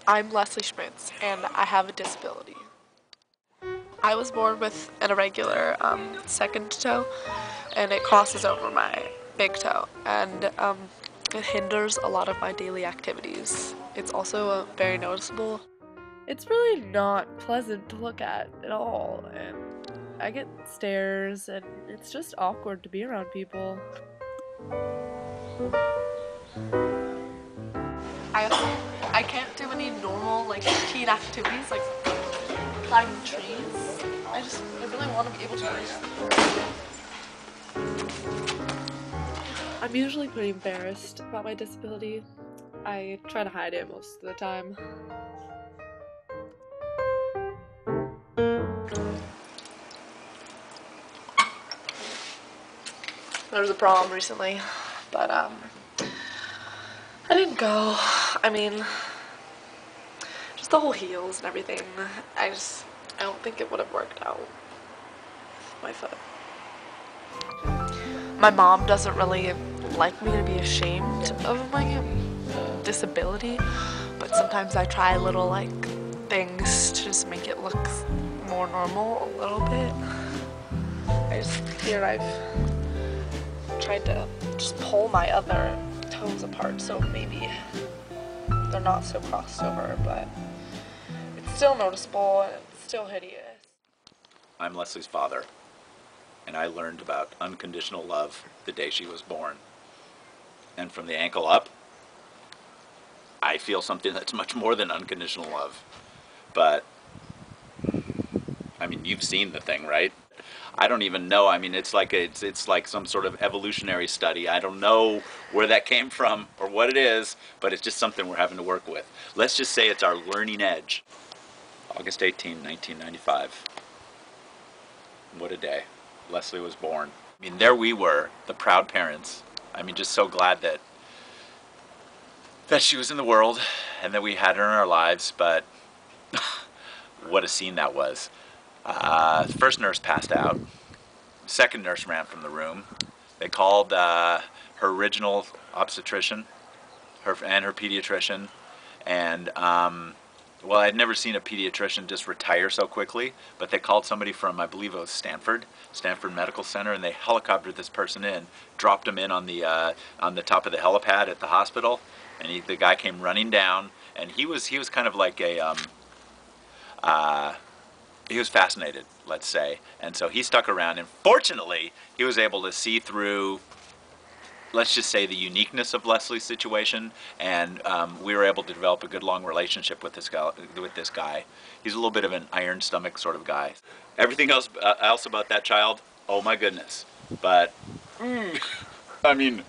I'm Leslie Schmitz, and I have a disability. I was born with an irregular second toe, and it crosses over my big toe, and it hinders a lot of my daily activities. It's also very noticeable. It's really not pleasant to look at all, and I get stares, and it's just awkward to be around people. I can't do any normal like teen activities like climbing trees. I really want to be able to do this. I'm usually pretty embarrassed about my disability. I try to hide it most of the time. There was a prom recently, but I didn't go. I mean, just the whole heels and everything. I don't think it would have worked out with my foot. My mom doesn't really like me to be ashamed of my disability, but sometimes I try little like things to just make it look more normal a little bit. Here I've tried to just pull my other toes apart so maybe they're not so crossed over, but it's still noticeable and it's still hideous. I'm Leslie's father, and I learned about unconditional love the day she was born. And from the ankle up, I feel something that's much more than unconditional love. But, I mean, you've seen the thing, right? I don't even know. I mean, it's like some sort of evolutionary study. I don't know where that came from or what it is, but it's just something we're having to work with. Let's just say it's our learning edge. August 18, 1995. What a day. Leslie was born. I mean, there we were, the proud parents. I mean, just so glad that she was in the world and that we had her in our lives, but what a scene that was. The first nurse passed out. The second nurse ran from the room. They called her original obstetrician and her pediatrician, and well, I'd never seen a pediatrician just retire so quickly, but they called somebody from, I believe it was Stanford Medical Center, and they helicoptered this person in, dropped him in on the top of the helipad at the hospital, and the guy came running down, and he was kind of like a he was fascinated, let's say, and so he stuck around, and fortunately he was able to see through, let's just say, the uniqueness of Leslie's situation, and we were able to develop a good long relationship with this guy. He's a little bit of an iron stomach sort of guy. Everything else about that child, oh my goodness, but I mean,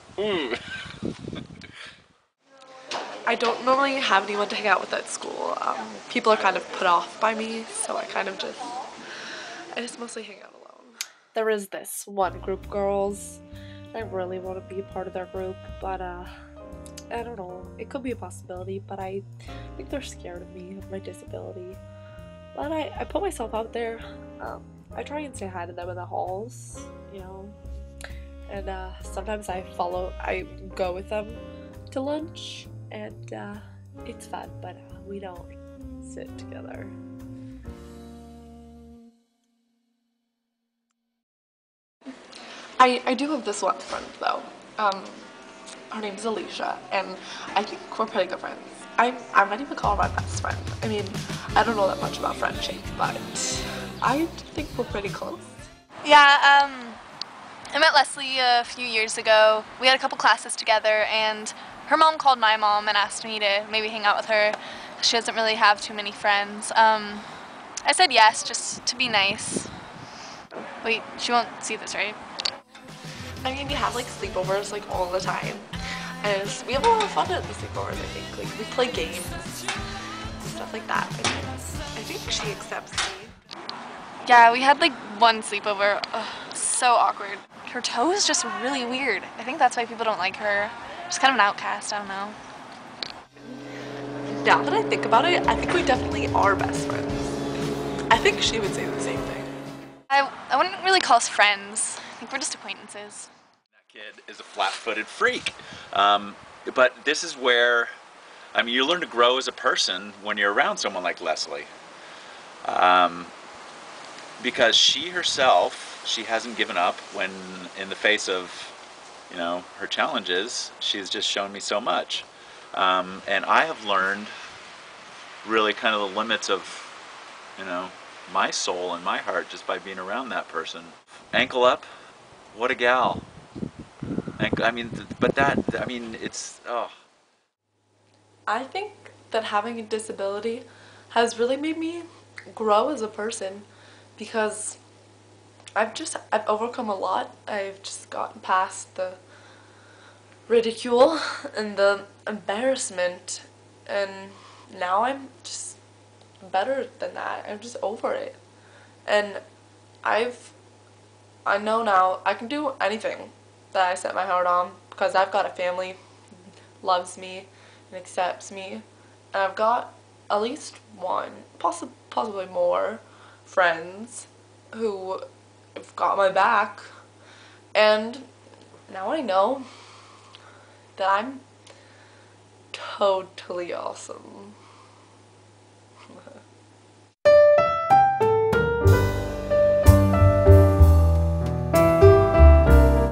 I don't normally have anyone to hang out with at school. People are kind of put off by me, so I just mostly hang out alone. There is this one group of girls. I really want to be a part of their group, but I don't know. It could be a possibility, but I think they're scared of me, of my disability. But I put myself out there. I try and say hi to them in the halls, you know. And sometimes I go with them to lunch, and it's fun, but we don't sit together. I do have this one friend though. Her name's Alicia, and I think we're pretty good friends. I might even call her my best friend. I mean, I don't know that much about friendship, but I think we're pretty close. Yeah, I met Leslie a few years ago. We had a couple classes together, and her mom called my mom and asked me to maybe hang out with her. She doesn't really have too many friends. I said yes, just to be nice. Wait, she won't see this, right? I mean, we have like sleepovers like all the time, and we have a lot of fun at the sleepovers. I think like we play games, stuff like that. I think she accepts me. Yeah, we had like one sleepover. Ugh, so awkward. Her toe is just really weird. I think that's why people don't like her. She's kind of an outcast. I don't know. Now that I think about it, I think we definitely are best friends. I think she would say the same thing. I wouldn't really call us friends. I think we're just acquaintances. that kid is a flat-footed freak. But this is where I mean, you learn to grow as a person when you're around someone like Leslie. Because she herself, she hasn't given up when in the face of, you know, her challenges. She's just shown me so much. And I have learned really kind of the limits of, you know, my soul and my heart just by being around that person. Ankle up, what a gal. I mean, but that, I mean, it's, oh. I think that having a disability has really made me grow as a person because I've overcome a lot. I've just gotten past the ridicule and the embarrassment, and now I'm just better than that. I'm just over it. And I know now I can do anything that I set my heart on because I've got a family who loves me and accepts me, and I've got at least one, possibly more friends who have got my back, and now I know that I'm totally awesome.